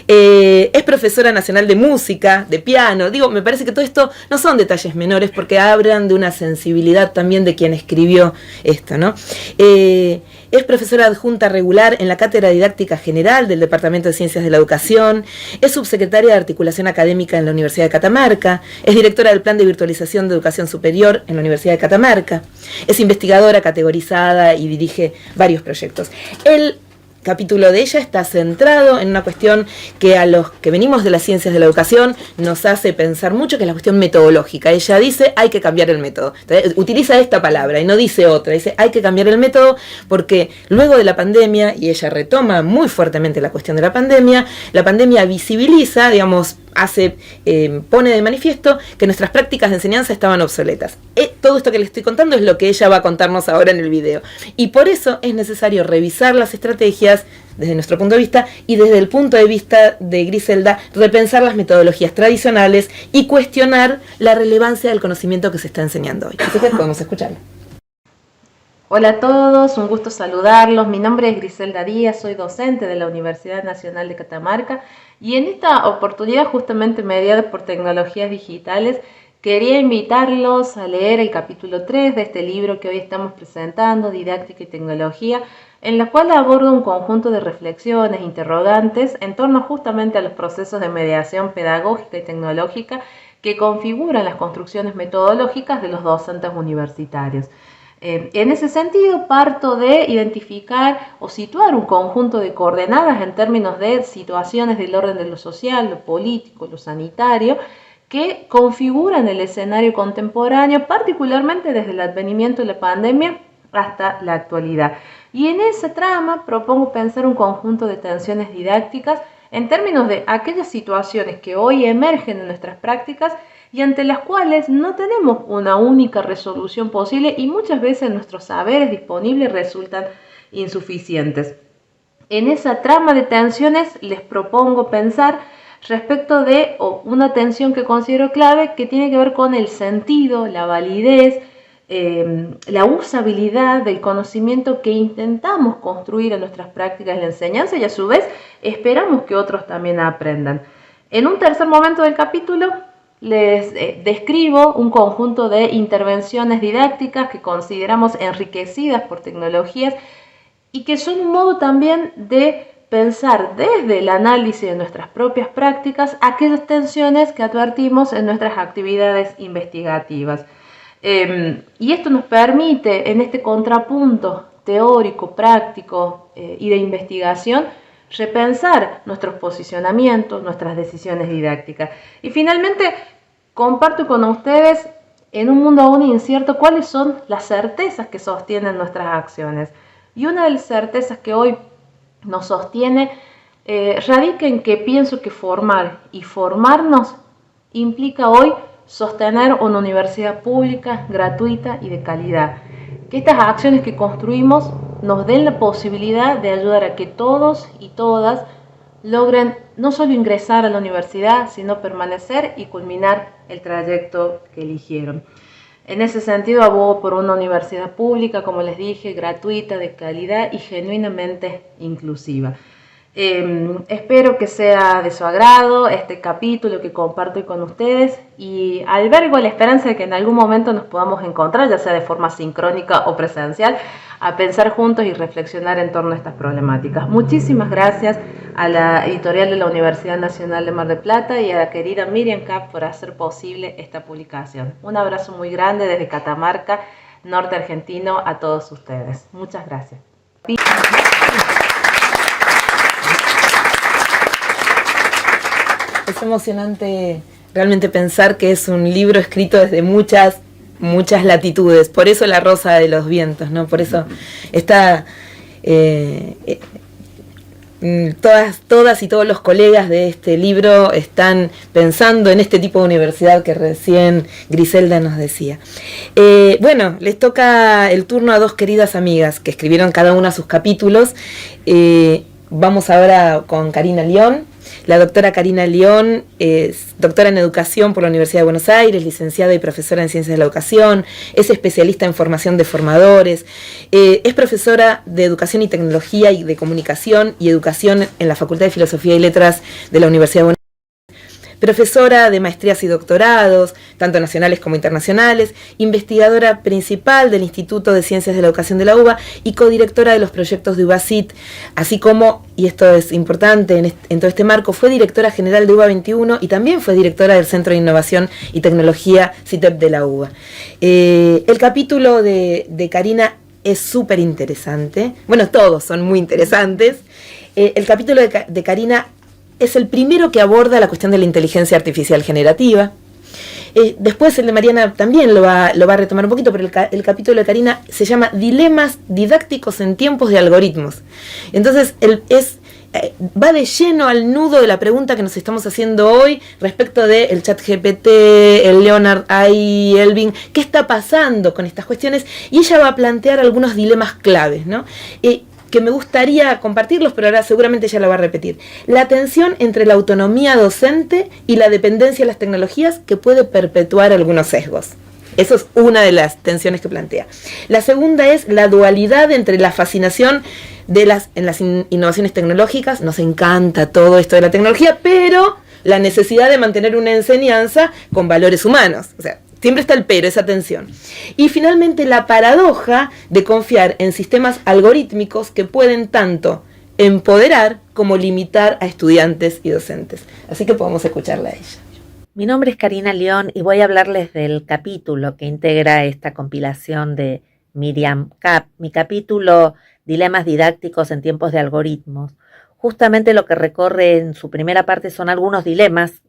es profesora nacional de música, de piano. Digo, me parece que todo esto no son detalles menores porque hablan de una sensibilidad también de quien escribió esto, ¿no? Es profesora adjunta regular en la Cátedra Didáctica General del Departamento de Ciencias de la Educación, es subsecretaria de Articulación Académica en la Universidad de Catamarca, es directora del Plan de Virtualización de Educación Superior en la Universidad de Catamarca, es investigadora categorizada y dirige varios proyectos. El capítulo de ella está centrado en una cuestión que a los que venimos de las ciencias de la educación nos hace pensar mucho, que es la cuestión metodológica. Ella dice, hay que cambiar el método. Entonces, utiliza esta palabra y no dice otra. Dice, hay que cambiar el método porque luego de la pandemia, y ella retoma muy fuertemente la cuestión de la pandemia visibiliza, digamos, pone de manifiesto que nuestras prácticas de enseñanza estaban obsoletas. Todo esto que les estoy contando es lo que ella va a contarnos ahora en el video. Y por eso es necesario revisar las estrategias desde nuestro punto de vista y desde el punto de vista de Griselda, repensar las metodologías tradicionales y cuestionar la relevancia del conocimiento que se está enseñando hoy. Así que podemos escucharlo. Hola a todos, un gusto saludarlos. Mi nombre es Griselda Díaz, soy docente de la Universidad Nacional de Catamarca y en esta oportunidad, justamente mediada por tecnologías digitales, quería invitarlos a leer el capítulo 3 de este libro que hoy estamos presentando, Didáctica y Tecnología, en la cual aborda un conjunto de reflexiones, interrogantes, en torno justamente a los procesos de mediación pedagógica y tecnológica que configuran las construcciones metodológicas de los docentes universitarios. En ese sentido, parto de identificar o situar un conjunto de coordenadas en términos de situaciones del orden de lo social, lo político, lo sanitario, que configuran el escenario contemporáneo, particularmente desde el advenimiento de la pandemia hasta la actualidad. Y en esa trama propongo pensar un conjunto de tensiones didácticas en términos de aquellas situaciones que hoy emergen en nuestras prácticas y ante las cuales no tenemos una única resolución posible y muchas veces nuestros saberes disponibles resultan insuficientes. En esa trama de tensiones les propongo pensar respecto de una tensión que considero clave, que tiene que ver con el sentido, la validez, la usabilidad del conocimiento que intentamos construir en nuestras prácticas de la enseñanza y a su vez esperamos que otros también aprendan. En un tercer momento del capítulo les describo un conjunto de intervenciones didácticas que consideramos enriquecidas por tecnologías y que son un modo también de pensar desde el análisis de nuestras propias prácticas aquellas tensiones que advertimos en nuestras actividades investigativas. Y esto nos permite, en este contrapunto teórico, práctico y de investigación, repensar nuestros posicionamientos, nuestras decisiones didácticas. Y finalmente, comparto con ustedes, en un mundo aún incierto, cuáles son las certezas que sostienen nuestras acciones. Y una de las certezas que hoy nos sostiene radica en que pienso que formar y formarnos implica hoy sostener una universidad pública, gratuita y de calidad. Que estas acciones que construimos nos den la posibilidad de ayudar a que todos y todas logren no solo ingresar a la universidad, sino permanecer y culminar el trayecto que eligieron. En ese sentido, abogo por una universidad pública, como les dije, gratuita, de calidad y genuinamente inclusiva. Espero que sea de su agrado este capítulo que comparto con ustedes y albergo la esperanza de que en algún momento nos podamos encontrar, ya sea de forma sincrónica o presencial, a pensar juntos y reflexionar en torno a estas problemáticas. Muchísimas gracias a la editorial de la Universidad Nacional de Mar del Plata y a la querida Miriam Kapp por hacer posible esta publicación. Un abrazo muy grande desde Catamarca, norte argentino, a todos ustedes. Muchas gracias. Es emocionante realmente pensar que es un libro escrito desde muchas latitudes, por eso La Rosa de los Vientos, ¿no? Por eso está todas y todos los colegas de este libro están pensando en este tipo de universidad que recién Griselda nos decía. Bueno, les toca el turno a dos queridas amigas que escribieron cada una sus capítulos. Vamos ahora con Karina León. La doctora Karina León es doctora en educación por la Universidad de Buenos Aires, licenciada y profesora en ciencias de la educación, es especialista en formación de formadores, es profesora de educación y tecnología y de comunicación y educación en la Facultad de Filosofía y Letras de la Universidad de Buenos Aires. Profesora de maestrías y doctorados, tanto nacionales como internacionales, investigadora principal del Instituto de Ciencias de la Educación de la UBA y codirectora de los proyectos de UBACIT, así como, y esto es importante en todo este marco, fue directora general de UBA 21 y también fue directora del Centro de Innovación y Tecnología CITEP de la UBA. El capítulo de Karina es súper interesante, bueno, todos son muy interesantes. El capítulo de Karina es el primero que aborda la cuestión de la inteligencia artificial generativa. Después el de Mariana también lo va a retomar un poquito, pero el capítulo de Karina se llama Dilemas didácticos en tiempos de algoritmos. Entonces va de lleno al nudo de la pregunta que nos estamos haciendo hoy respecto del ChatGPT, el Leonard AI, el Bing, qué está pasando con estas cuestiones, y ella va a plantear algunos dilemas claves, ¿no? Que me gustaría compartirlos, pero ahora seguramente ella lo va a repetir. La tensión entre la autonomía docente y la dependencia de las tecnologías que puede perpetuar algunos sesgos. Eso es una de las tensiones que plantea. La segunda es la dualidad entre la fascinación en las innovaciones tecnológicas. Nos encanta todo esto de la tecnología, pero la necesidad de mantener una enseñanza con valores humanos. O sea, siempre está el pero, esa tensión. Y finalmente la paradoja de confiar en sistemas algorítmicos que pueden tanto empoderar como limitar a estudiantes y docentes. Así que podemos escucharla a ella. Mi nombre es Karina León y voy a hablarles del capítulo que integra esta compilación de Miriam Kapp. Mi capítulo Dilemas didácticos en tiempos de algoritmos. Justamente lo que recorre en su primera parte son algunos dilemas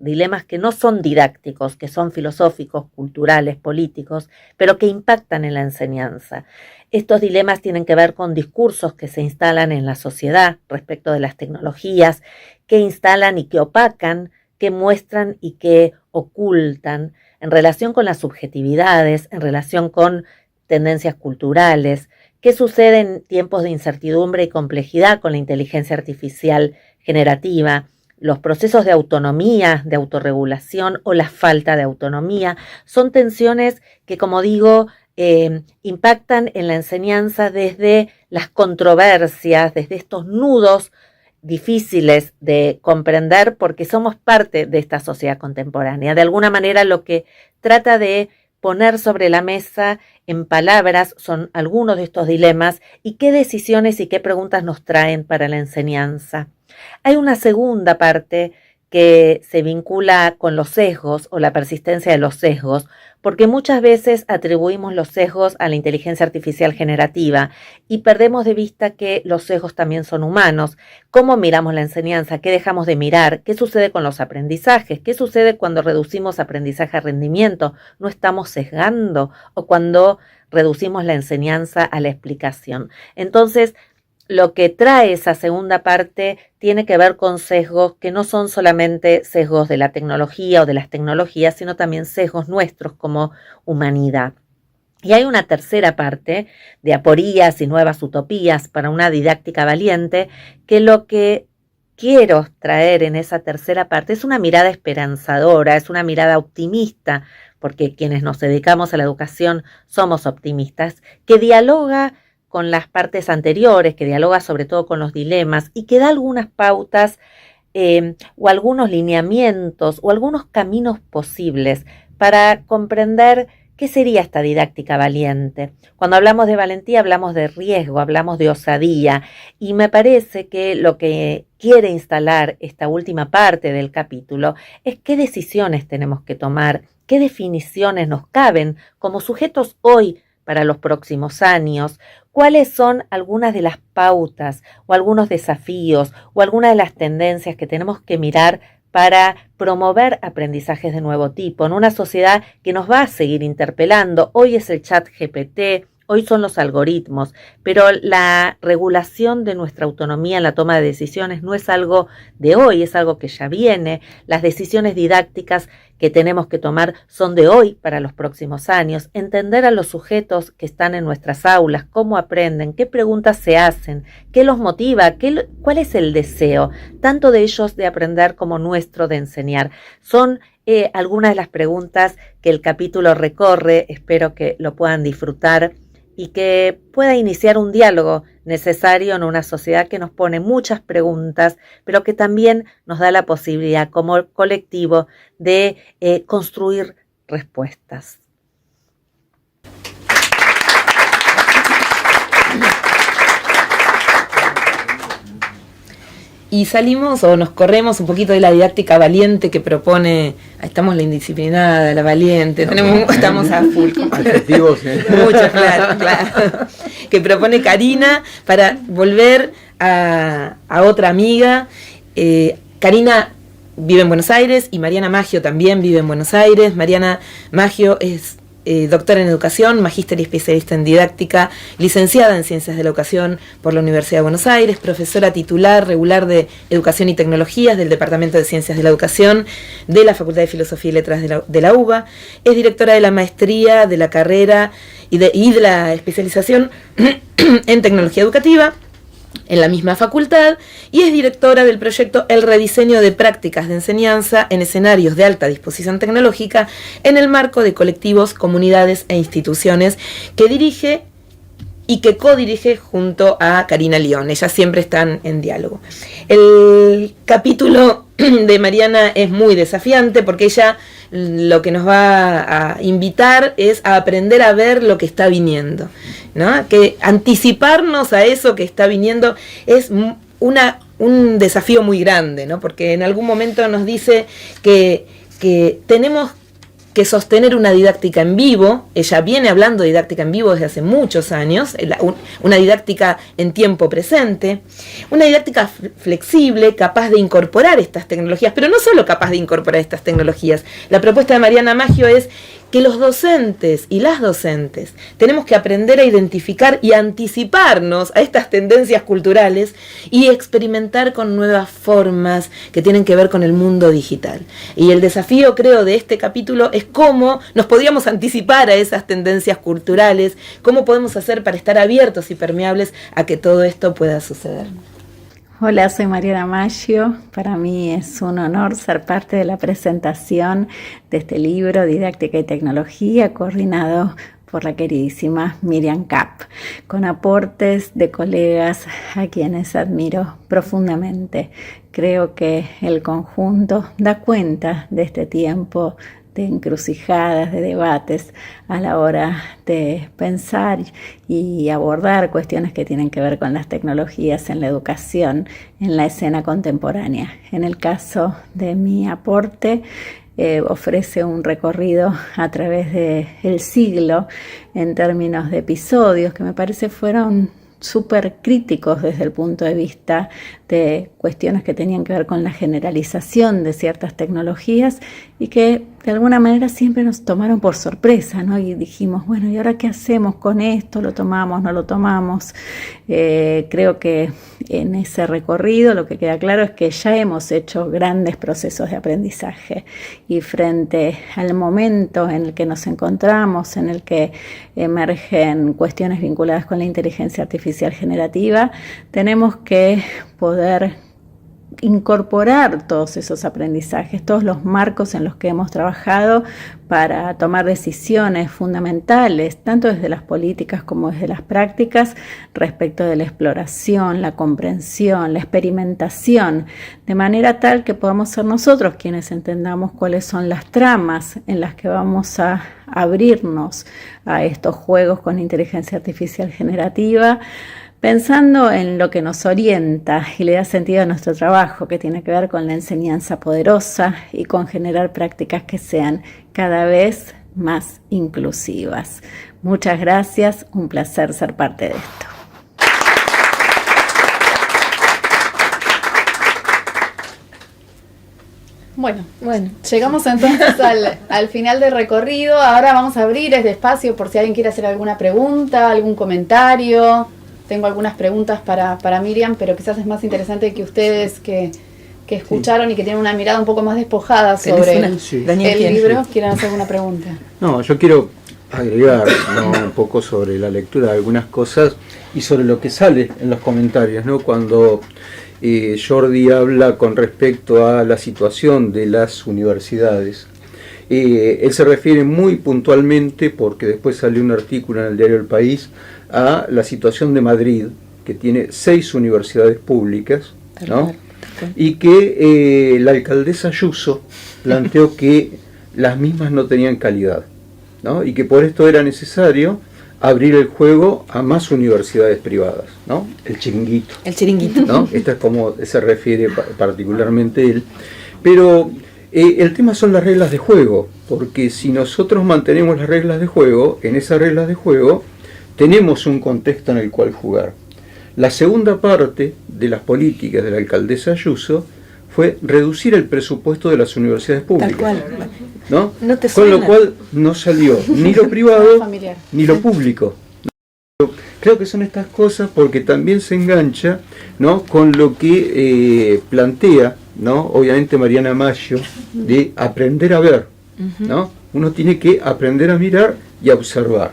que no son didácticos, que son filosóficos, culturales, políticos, pero que impactan en la enseñanza. Estos dilemas tienen que ver con discursos que se instalan en la sociedad respecto de las tecnologías, que instalan y que opacan, que muestran y que ocultan en relación con las subjetividades, en relación con tendencias culturales, qué sucede en tiempos de incertidumbre y complejidad con la inteligencia artificial generativa, los procesos de autonomía, de autorregulación o la falta de autonomía. Son tensiones que, como digo, impactan en la enseñanza desde las controversias, desde estos nudos difíciles de comprender porque somos parte de esta sociedad contemporánea. De alguna manera lo que trata de poner sobre la mesa en palabras son algunos de estos dilemas y qué decisiones y qué preguntas nos traen para la enseñanza. Hay una segunda parte que se vincula con los sesgos o la persistencia de los sesgos, porque muchas veces atribuimos los sesgos a la inteligencia artificial generativa y perdemos de vista que los sesgos también son humanos. ¿Cómo miramos la enseñanza? ¿Qué dejamos de mirar? ¿Qué sucede con los aprendizajes? ¿Qué sucede cuando reducimos aprendizaje a rendimiento? ¿No estamos sesgando? ¿O cuando reducimos la enseñanza a la explicación? Entonces, lo que trae esa segunda parte tiene que ver con sesgos que no son solamente sesgos de la tecnología o de las tecnologías, sino también sesgos nuestros como humanidad. Y hay una tercera parte de aporías y nuevas utopías para una didáctica valiente, que lo que quiero traer en esa tercera parte es una mirada esperanzadora, es una mirada optimista, porque quienes nos dedicamos a la educación somos optimistas, que dialoga con las partes anteriores, que dialoga sobre todo con los dilemas y que da algunas pautas o algunos lineamientos o algunos caminos posibles para comprender qué sería esta didáctica valiente. Cuando hablamos de valentía hablamos de riesgo, hablamos de osadía y me parece que lo que quiere instalar esta última parte del capítulo es qué decisiones tenemos que tomar, qué definiciones nos caben como sujetos hoy para los próximos años, cuáles son algunas de las pautas o algunos desafíos o algunas de las tendencias que tenemos que mirar para promover aprendizajes de nuevo tipo en una sociedad que nos va a seguir interpelando. Hoy es el chat GPT, hoy son los algoritmos, pero la regulación de nuestra autonomía en la toma de decisiones no es algo de hoy, es algo que ya viene. Las decisiones didácticas que tenemos que tomar son de hoy para los próximos años. Entender a los sujetos que están en nuestras aulas, cómo aprenden, qué preguntas se hacen, qué los motiva, cuál es el deseo, tanto de ellos de aprender como nuestro de enseñar. Son algunas de las preguntas que el capítulo recorre, espero que lo puedan disfrutar y que pueda iniciar un diálogo necesario en una sociedad que nos pone muchas preguntas, pero que también nos da la posibilidad como colectivo de construir respuestas. Y salimos o nos corremos un poquito de la didáctica valiente que propone, estamos la indisciplinada, la valiente, estamos a full. Adjetivos, Mucho, claro. Que propone Karina para volver a otra amiga. Karina vive en Buenos Aires y Mariana Maggio también vive en Buenos Aires. Mariana Maggio es doctora en educación, magíster y especialista en didáctica, licenciada en ciencias de la educación por la Universidad de Buenos Aires, profesora titular regular de educación y tecnologías del Departamento de Ciencias de la Educación de la Facultad de Filosofía y Letras de la UBA, es directora de la maestría, de la carrera y de la especialización en tecnología educativa en la misma facultad y es directora del proyecto El rediseño de prácticas de enseñanza en escenarios de alta disposición tecnológica en el marco de colectivos, comunidades e instituciones que dirige y que codirige junto a Karina León. Ellas siempre están en diálogo. El capítulo de Mariana es muy desafiante porque ella lo que nos va a invitar es a aprender a ver lo que está viniendo, ¿no? Que anticiparnos a eso que está viniendo es un desafío muy grande, ¿no? Porque en algún momento nos dice que tenemos que sostener una didáctica en vivo. Ella viene hablando de didáctica en vivo desde hace muchos años, una didáctica en tiempo presente, una didáctica flexible, capaz de incorporar estas tecnologías, pero no solo capaz de incorporar estas tecnologías. La propuesta de Mariana Maggio es que los docentes y las docentes tenemos que aprender a identificar y anticiparnos a estas tendencias culturales y experimentar con nuevas formas que tienen que ver con el mundo digital. Y el desafío, creo, de este capítulo es cómo nos podríamos anticipar a esas tendencias culturales, cómo podemos hacer para estar abiertos y permeables a que todo esto pueda suceder. Hola, soy Mariana Maggio. Para mí es un honor ser parte de la presentación de este libro, Didáctica y Tecnología, coordinado por la queridísima Miriam Kapp, con aportes de colegas a quienes admiro profundamente. Creo que el conjunto da cuenta de este tiempo de encrucijadas, de debates a la hora de pensar y abordar cuestiones que tienen que ver con las tecnologías en la educación, en la escena contemporánea. En el caso de mi aporte, ofrece un recorrido a través del siglo en términos de episodios que me parece fueron súper críticos desde el punto de vista de cuestiones que tenían que ver con la generalización de ciertas tecnologías y que de alguna manera siempre nos tomaron por sorpresa, ¿no? Y dijimos, bueno, ¿y ahora qué hacemos con esto? ¿Lo tomamos? ¿No lo tomamos? Creo que en ese recorrido lo que queda claro es que ya hemos hecho grandes procesos de aprendizaje y frente al momento en el que nos encontramos, en el que emergen cuestiones vinculadas con la inteligencia artificial generativa, tenemos que poder incorporar todos esos aprendizajes, todos los marcos en los que hemos trabajado para tomar decisiones fundamentales, tanto desde las políticas como desde las prácticas, respecto de la exploración, la comprensión, la experimentación, de manera tal que podamos ser nosotros quienes entendamos cuáles son las tramas en las que vamos a abrirnos a estos juegos con inteligencia artificial generativa, pensando en lo que nos orienta y le da sentido a nuestro trabajo, que tiene que ver con la enseñanza poderosa y con generar prácticas que sean cada vez más inclusivas. Muchas gracias, un placer ser parte de esto. Bueno, llegamos entonces al final del recorrido. Ahora vamos a abrir este espacio por si alguien quiere hacer alguna pregunta, algún comentario. Tengo algunas preguntas para Miriam, pero quizás es más interesante que ustedes que escucharon y que tienen una mirada un poco más despojada sobre el libro, quieran hacer alguna pregunta. No, yo quiero agregar un poco sobre la lectura de algunas cosas y sobre lo que sale en los comentarios, ¿no? Cuando Jordi habla con respecto a la situación de las universidades. Él se refiere muy puntualmente, porque después salió un artículo en el diario El País, a la situación de Madrid, que tiene 6 universidades públicas, ¿no? Y que la alcaldesa Ayuso planteó que las mismas no tenían calidad, ¿no? Y que por esto era necesario abrir el juego a más universidades privadas, ¿no? El chiringuito. El chiringuito. ¿No? Esta es como se refiere particularmente él. Pero el tema son las reglas de juego, porque si nosotros mantenemos las reglas de juego, en esas reglas de juego tenemos un contexto en el cual jugar. La segunda parte de las políticas de la alcaldesa Ayuso fue reducir el presupuesto de las universidades públicas. Tal cual. ¿No? No te suena. Con lo cual no salió ni lo privado ni lo público. Creo que son estas cosas porque también se engancha, ¿no?, con lo que plantea, ¿no?, obviamente Mariana Maggio, de aprender a ver, ¿no? Uno tiene que aprender a mirar y a observar.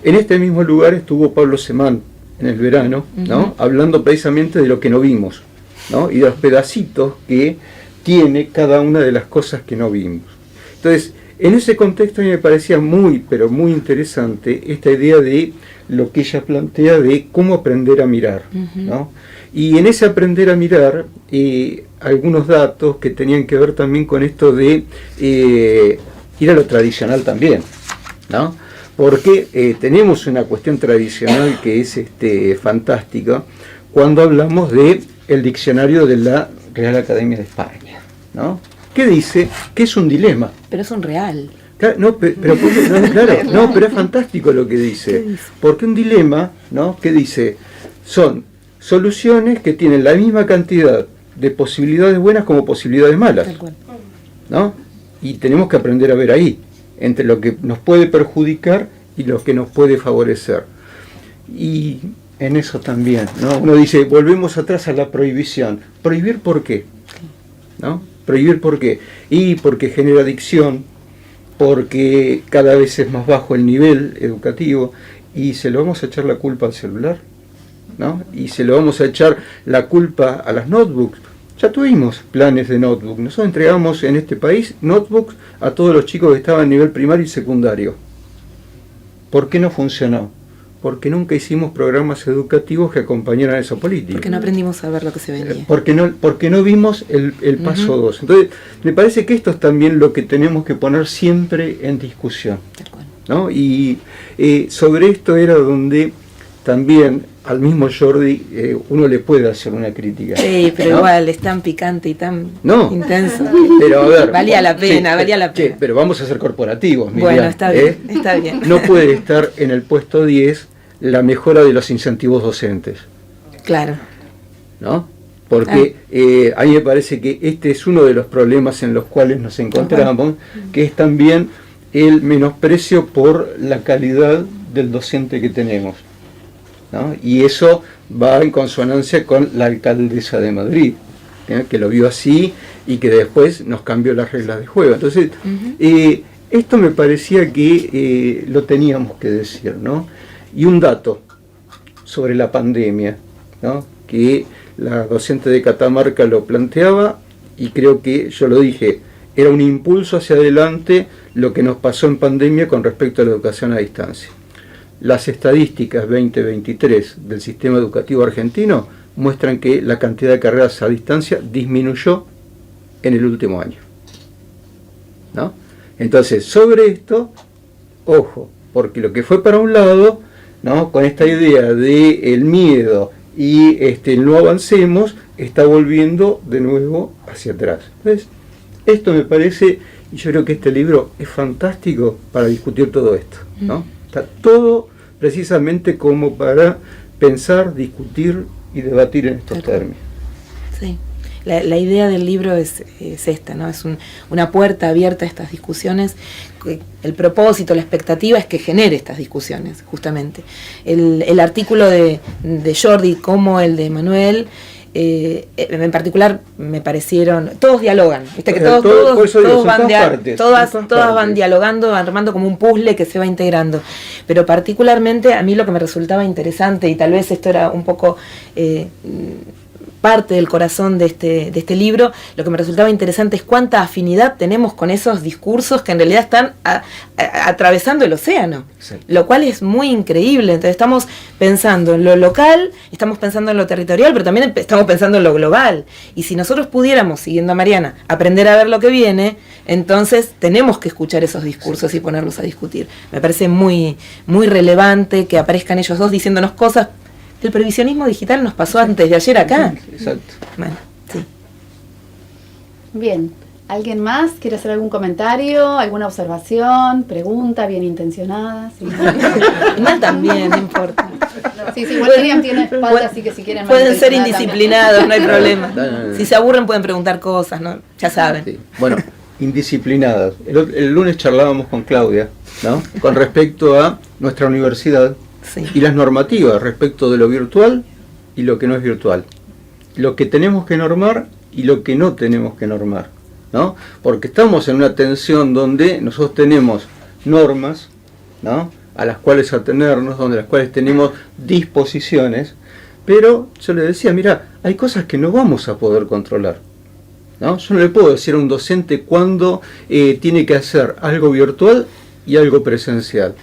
En este mismo lugar estuvo Pablo Semán en el verano, ¿no?, hablando precisamente de lo que no vimos, ¿no?, y de los pedacitos que tiene cada una de las cosas que no vimos. Entonces, en ese contexto a mí me parecía pero muy interesante esta idea de lo que ella plantea de cómo aprender a mirar, ¿no? Y en ese aprender a mirar, algunos datos que tenían que ver también con esto de ir a lo tradicional también, ¿no? Porque tenemos una cuestión tradicional que es fantástica cuando hablamos de el diccionario de la Real Academia de España, ¿no? ¿Qué dice? Que es un dilema. Pero es un real. Claro, no, pero es fantástico lo que dice. Porque un dilema, ¿no?, ¿qué dice? Son soluciones que tienen la misma cantidad de posibilidades buenas como posibilidades malas, ¿no? Y tenemos que aprender a ver ahí, entre lo que nos puede perjudicar y lo que nos puede favorecer. Y en eso también, ¿no? Uno dice, volvemos atrás a la prohibición. ¿Prohibir por qué? ¿No? ¿Prohibir por qué? Y porque genera adicción, porque cada vez es más bajo el nivel educativo, y se lo vamos a echar la culpa al celular, ¿no? Y se lo vamos a echar la culpa a las notebooks. Ya tuvimos planes de notebook. Nosotros entregamos en este país notebooks a todos los chicos que estaban en nivel primario y secundario. ¿Por qué no funcionó? Porque nunca hicimos programas educativos que acompañaran esa política. Porque no aprendimos a ver lo que se venía. Porque no vimos el paso 2. Entonces, me parece que esto es también lo que tenemos que poner siempre en discusión, ¿no? Y sobre esto era donde también al mismo Jordi uno le puede hacer una crítica. Sí, pero ¿no? igual es tan picante y tan intenso. Pero a ver, valía la pena. Pero vamos a ser corporativos, Miriam, bueno, está bien. No puede estar en el puesto 10 la mejora de los incentivos docentes. Claro. ¿No? Porque a mí me parece que este es uno de los problemas en los cuales nos encontramos, que es también el menosprecio por la calidad del docente que tenemos, ¿no? Y eso va en consonancia con la alcaldesa de Madrid, que lo vio así y que después nos cambió las reglas de juego. Entonces, esto me parecía que lo teníamos que decir, ¿no? Y un dato sobre la pandemia, ¿no? Que la docente de Catamarca lo planteaba, y creo que yo lo dije, era un impulso hacia adelante lo que nos pasó en pandemia con respecto a la educación a distancia. Las estadísticas 2023 del sistema educativo argentino muestran que la cantidad de carreras a distancia disminuyó en el último año, ¿no? Entonces, sobre esto, ojo, porque lo que fue para un lado, ¿no? Con esta idea de el miedo y no avancemos, está volviendo de nuevo hacia atrás. Entonces, esto me parece, y yo creo que este libro es fantástico para discutir todo esto, ¿no? Está todo precisamente como para pensar, discutir y debatir en estos términos. Sí. La idea del libro es esta, ¿no? Es una puerta abierta a estas discusiones. El propósito, la expectativa es que genere estas discusiones, justamente. El artículo de Jordi como el de Manuel, en particular me parecieron, todos dialogan, ¿viste? Que todos van dialogando, armando como un puzzle que se va integrando, pero particularmente a mí lo que me resultaba interesante, y tal vez esto era un poco parte del corazón de este libro, lo que me resultaba interesante es cuánta afinidad tenemos con esos discursos que en realidad están atravesando el océano, sí. Lo cual es muy increíble. Entonces estamos pensando en lo local, estamos pensando en lo territorial, pero también estamos pensando en lo global. Y si nosotros pudiéramos, siguiendo a Mariana, aprender a ver lo que viene, entonces tenemos que escuchar esos discursos y ponerlos a discutir. Me parece muy, muy relevante que aparezcan ellos dos diciéndonos cosas. El previsionismo digital nos pasó antes de ayer acá. Exacto. Bueno, sí. Bien. ¿Alguien más quiere hacer algún comentario, alguna observación, pregunta bien intencionada? Sí. No, también, no importa. Sí, igual Miriam tiene espalda, así que si quieren... Pueden ser indisciplinados, no hay problema. No. Si se aburren pueden preguntar cosas, ¿no? Ya saben. Sí. Bueno, indisciplinadas. El lunes charlábamos con Claudia, ¿no? Con respecto a nuestra universidad. Sí. Y las normativas respecto de lo virtual y lo que no es virtual. Lo que tenemos que normar y lo que no tenemos que normar, ¿no? Porque estamos en una tensión donde nosotros tenemos normas, ¿no? A las cuales atenernos, donde las cuales tenemos disposiciones, pero yo le decía, mira, hay cosas que no vamos a poder controlar, ¿no? Yo no le puedo decir a un docente cuándo tiene que hacer algo virtual y algo presencial.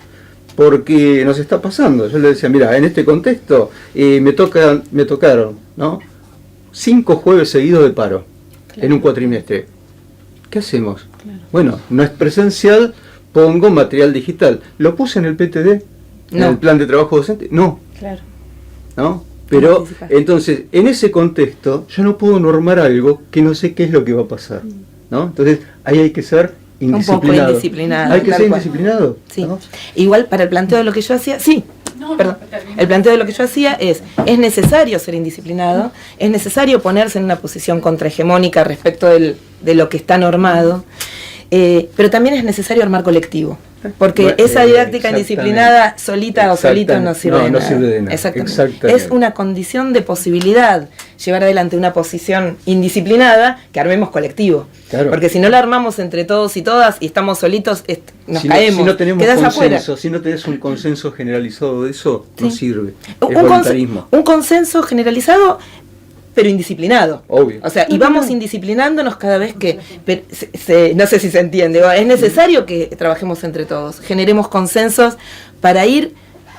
Porque nos está pasando. Yo le decía, mira, en este contexto me tocaron, ¿no? 5 jueves seguidos de paro, claro, en un cuatrimestre. ¿Qué hacemos? Claro. Bueno, no es presencial, pongo material digital. ¿Lo puse en el PTD? No. ¿En el plan de trabajo docente? No. Claro. ¿No? Pero, entonces, en ese contexto, yo no puedo normar algo que no sé qué es lo que va a pasar, ¿no? Entonces, ahí hay que ser indisciplinado. Un poco indisciplinado. Hay que ser indisciplinado. Sí. ¿No? Igual para el planteo de lo que yo hacía, sí. Perdón. El planteo de lo que yo hacía es necesario ser indisciplinado, es necesario ponerse en una posición contrahegemónica respecto de lo que está normado. pero también es necesario armar colectivo. Porque esa didáctica indisciplinada solita o solito no sirve de nada. No sirve de nada. Exactamente. Es una condición de posibilidad llevar adelante una posición indisciplinada que armemos colectivo. Claro. Porque si no la armamos entre todos y todas y estamos solitos, nos caemos. Si no tenemos quedás consenso, afuera. Si no tenés un consenso generalizado de eso, Sí. no sirve. Un consenso generalizado, pero indisciplinado. Obvio. O sea, y vamos indisciplinándonos cada vez que... no sé si se entiende. Es necesario que trabajemos entre todos, generemos consensos para ir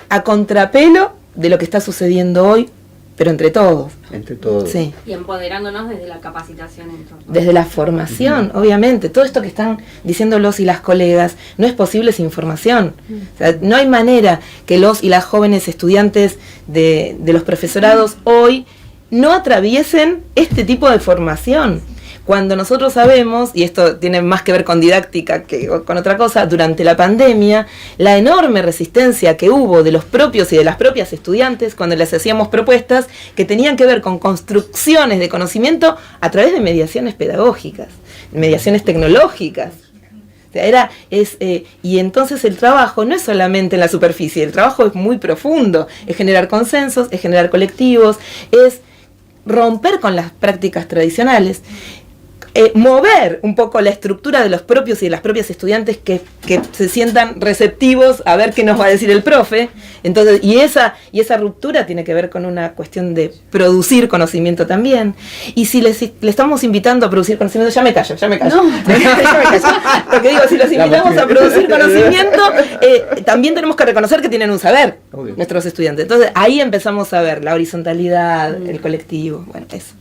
a contrapelo de lo que está sucediendo hoy, pero entre todos. Entre todos. Sí. Y empoderándonos desde la capacitación. Entonces. Desde la formación, obviamente. Todo esto que están diciendo los y las colegas no es posible sin formación. O sea, no hay manera que los y las jóvenes estudiantes de los profesorados hoy no atraviesen este tipo de formación. Cuando nosotros sabemos, y esto tiene más que ver con didáctica que con otra cosa, durante la pandemia, la enorme resistencia que hubo de los propios y de las propias estudiantes cuando les hacíamos propuestas que tenían que ver con construcciones de conocimiento a través de mediaciones pedagógicas, mediaciones tecnológicas. O sea, y entonces el trabajo no es solamente en la superficie, el trabajo es muy profundo, es generar consensos, es generar colectivos, es romper con las prácticas tradicionales, mover un poco la estructura de los propios y de las propias estudiantes que se sientan receptivos a ver qué nos va a decir el profe. Entonces, y esa ruptura tiene que ver con una cuestión de producir conocimiento también. Y si le estamos invitando a producir conocimiento, ya me callo. No. Porque digo, si los invitamos a producir conocimiento, también tenemos que reconocer que tienen un saber, nuestros estudiantes. Entonces ahí empezamos a ver la horizontalidad, el colectivo, bueno, eso.